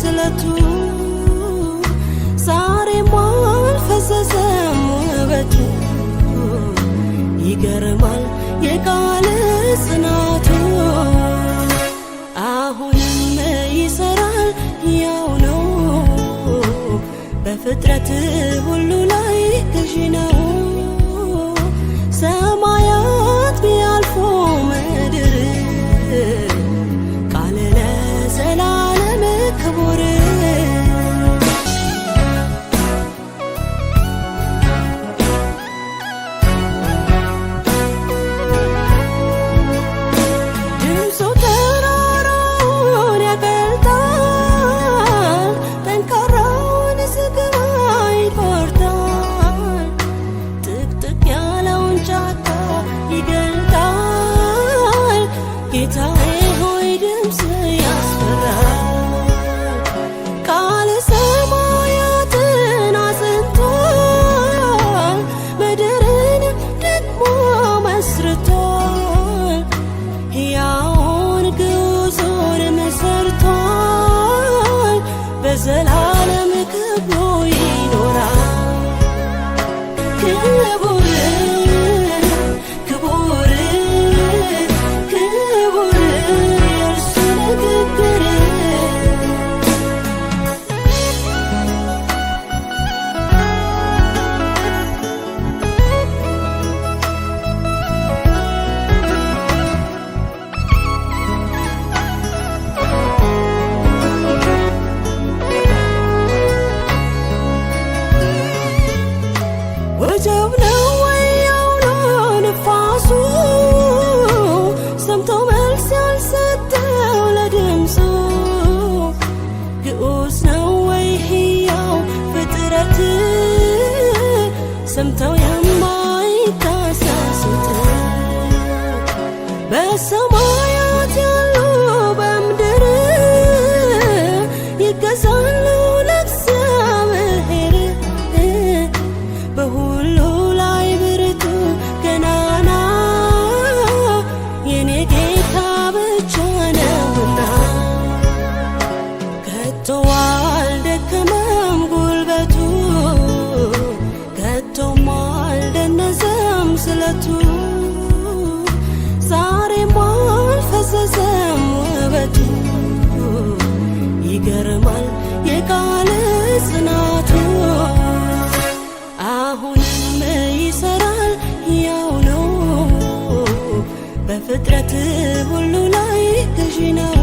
ስለቱ ዛሬም አልፈዘዘም ውበቱ ይገርማል የቃል ጽናቱ አሁንም ይሰራል ያው ነው በፍጥረት ሁሉ ላይ ገዢ ነው ሰማያት ቢያልፉ ምድር ቃል ለዘላለም ክቡር ጌታዬ ሆይ ድምፅ ያስፈራል ቃል ሰማያትን አጽንቷል ምድርን ደግሞ መስርቷል ሕያውን ግዑዙን መሰርቷል በዘላለም ክብሩ ይኖራል ክቡር ወጀብ ነው ወይ አውሎ ንፋሱ ሰምቶ መልስ ያልሰጠው ለድምፁ ግዑዝ ነው ወይ ሕያው ፍጥረት ሰምተው የማይታሰሱት በሰማያት ያሉ በምድር ይገዛሉ ለእግዚአብሔር በሁሉ ላይ ብርቱ ገናና የኔ ጌታ ብቻ ነውና ከቶ አልደከመም ጉልበቱ ከቶም አልደነዘም ስለቱ ዛሬም አልፈዘዘም ውበቱ ይገርማል የቃል ጽናቱ አሁንም ይሰራል ያው ነው በፍጥረት ሁሉ ላይ ገዢ ነው